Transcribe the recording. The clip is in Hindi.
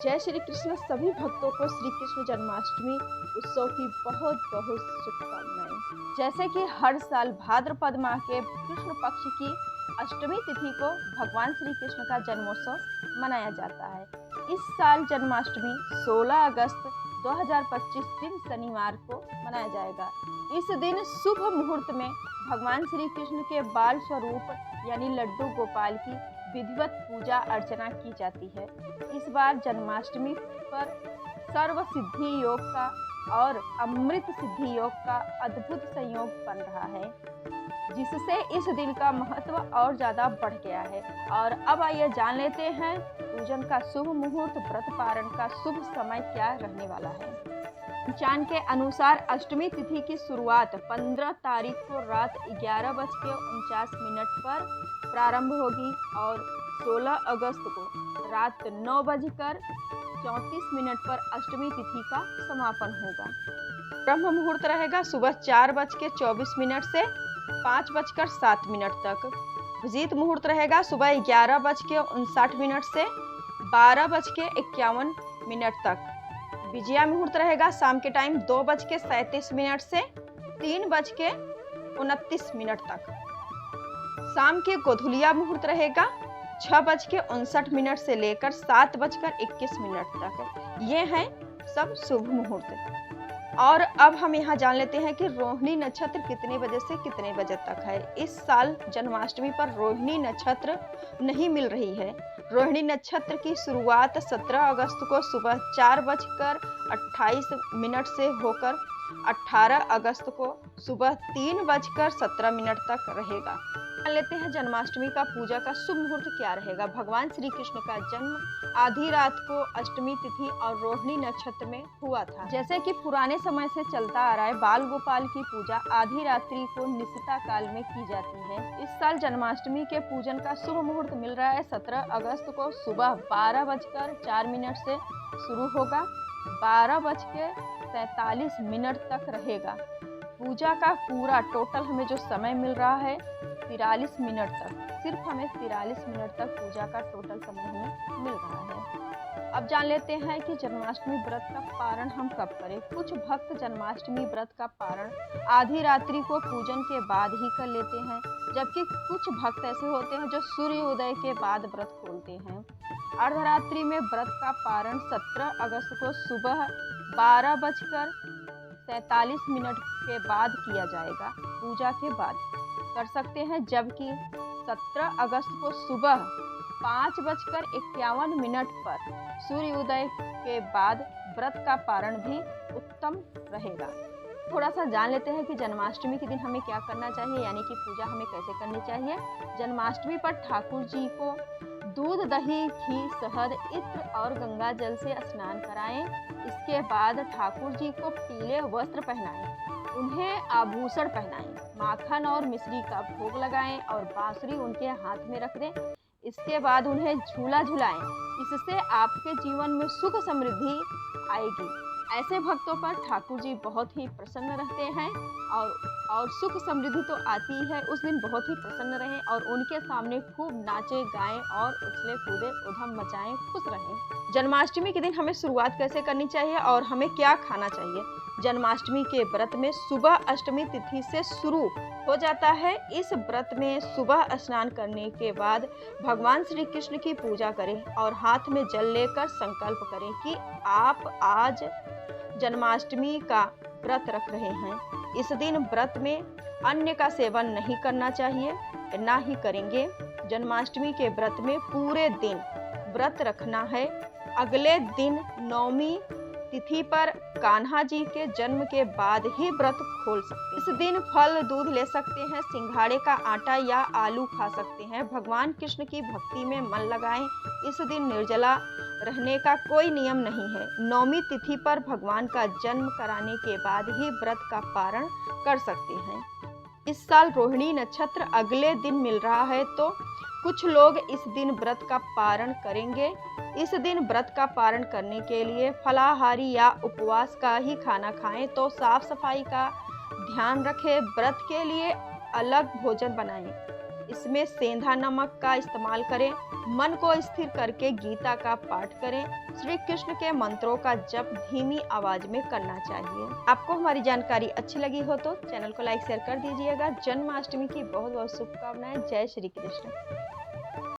जय श्री कृष्ण। सभी भक्तों को श्री कृष्ण जन्माष्टमी उत्सव की बहुत बहुत शुभकामनाएं। जैसे कि हर साल भाद्रपद माह के कृष्ण पक्ष की अष्टमी तिथि को भगवान श्री कृष्ण का जन्मोत्सव मनाया जाता है। इस साल जन्माष्टमी 16 अगस्त 2025 दिन शनिवार को मनाया जाएगा। इस दिन शुभ मुहूर्त में भगवान श्री कृष्ण के बाल स्वरूप यानी लड्डू गोपाल की विधिवत पूजा अर्चना की जाती है। इस बार जन्माष्टमी पर सर्व सिद्धि योग का और अमृत सिद्धि योग का अद्भुत संयोग बन रहा है, जिससे इस दिन का महत्व और ज्यादा बढ़ गया है। और अब आइए जान लेते हैं पूजन का शुभ मुहूर्त, व्रत पारण का शुभ समय क्या रहने वाला है। पंचांग के अनुसार अष्टमी तिथि की शुरुआत 15 तारीख को रात 11:49 पर प्रारंभ होगी और 16 अगस्त को रात 9:34 पर अष्टमी तिथि का समापन होगा। ब्रह्म मुहूर्त रहेगा सुबह 4:24 से 5:07 तक। अभिजीत मुहूर्त रहेगा सुबह 11:59 से 12:51 तक। विजया मुहूर्त रहेगा शाम के टाइम 2:37 से 3:29 तक। शाम के गोधुलिया मुहूर्त रहेगा 6:59 से लेकर 7:21 तक। ये हैं सब शुभ मुहूर्त। और अब हम यहाँ जान लेते हैं कि रोहिणी नक्षत्र कितने बजे से कितने बजे तक है। इस साल जन्माष्टमी पर रोहिणी नक्षत्र नहीं मिल रही है। रोहिणी नक्षत्र की शुरुआत 17 अगस्त को सुबह 4:28 से होकर 18 अगस्त को सुबह 3:17 तक रहेगा। जान लेते हैं जन्माष्टमी का पूजा का शुभ मुहूर्त क्या रहेगा। भगवान श्री कृष्ण का जन्म आधी रात को अष्टमी तिथि और रोहिणी नक्षत्र में हुआ था। जैसे कि पुराने समय से चलता आ रहा है, बाल गोपाल की पूजा आधी रात्रि को निशिता काल में की जाती है। इस साल जन्माष्टमी के पूजन का शुभ मुहूर्त मिल रहा है 17 अगस्त को सुबह 12:04 से शुरू होगा, 12:43 तक रहेगा। पूजा का पूरा टोटल हमें जो समय मिल रहा है 43 मिनट तक, सिर्फ हमें 43 मिनट तक पूजा का टोटल समय हमें मिल रहा है। अब जान लेते हैं कि जन्माष्टमी व्रत का पारण हम कब करें। कुछ भक्त जन्माष्टमी व्रत का पारण आधी रात्रि को पूजन के बाद ही कर लेते हैं, जबकि कुछ भक्त ऐसे होते हैं जो सूर्योदय के बाद व्रत खोलते हैं। अर्धरात्रि में व्रत का पारण 17 अगस्त को सुबह 12:47 के बाद किया जाएगा। पूजा के बाद कर सकते हैं, जबकि 17 अगस्त को सुबह 5:51 पर सूर्योदय के बाद व्रत का पारण भी उत्तम रहेगा। थोड़ा सा जान लेते हैं कि जन्माष्टमी के दिन हमें क्या करना चाहिए, यानी कि पूजा हमें कैसे करनी चाहिए। जन्माष्टमी पर ठाकुर जी को दूध, दही, घी, शहद, इत्र और गंगा जल से स्नान कराएं। इसके बाद ठाकुर जी को पीले वस्त्र पहनाएं, उन्हें आभूषण पहनाएं, माखन और मिश्री का भोग लगाएं और बांसुरी उनके हाथ में रख दें। इसके बाद उन्हें झूला झुलाएं। इससे आपके जीवन में सुख समृद्धि आएगी। ऐसे भक्तों पर ठाकुर जी बहुत ही प्रसन्न रहते हैं और सुख समृद्धि तो आती ही है। उस दिन बहुत ही प्रसन्न रहें और उनके सामने खूब नाचे गाएं और उछले कूदे, उधम मचाएं, खुश रहें। जन्माष्टमी के दिन हमें शुरुआत कैसे करनी चाहिए और हमें क्या खाना चाहिए। जन्माष्टमी के व्रत में सुबह अष्टमी तिथि से शुरू हो जाता है। इस व्रत में सुबह स्नान करने के बाद भगवान श्री कृष्ण की पूजा करें और हाथ में जल लेकर संकल्प करें कि आप आज जन्माष्टमी का व्रत रख रहे हैं। इस दिन व्रत में अन्न का सेवन नहीं करना चाहिए, ना ही करेंगे। जन्माष्टमी के व्रत में पूरे दिन व्रत रखना है। अगले दिन नवमी तिथि पर कान्हा जी के जन्म के बाद ही व्रत खोल सकते हैं। इस दिन फल, दूध ले सकते हैं, सिंघाड़े का आटा या आलू खा सकते हैं। भगवान कृष्ण की भक्ति में मन लगाएं। इस दिन निर्जला रहने का कोई नियम नहीं है। नवमी तिथि पर भगवान का जन्म कराने के बाद ही व्रत का पारण कर सकते हैं। इस साल रोहिणी नक्षत्र अगले दिन मिल रहा है, तो कुछ लोग इस दिन व्रत का पारण करेंगे। इस दिन व्रत का पारण करने के लिए फलाहारी या उपवास का ही खाना खाएं, तो साफ सफाई का ध्यान रखें। व्रत के लिए अलग भोजन बनाएं। इसमें सेंधा नमक का इस्तेमाल करें। मन को स्थिर करके गीता का पाठ करें। श्री कृष्ण के मंत्रों का जप धीमी आवाज में करना चाहिए। आपको हमारी जानकारी अच्छी लगी हो तो चैनल को लाइक शेयर कर दीजिएगा। जन्माष्टमी की बहुत बहुत शुभकामनाएं। जय श्री कृष्ण।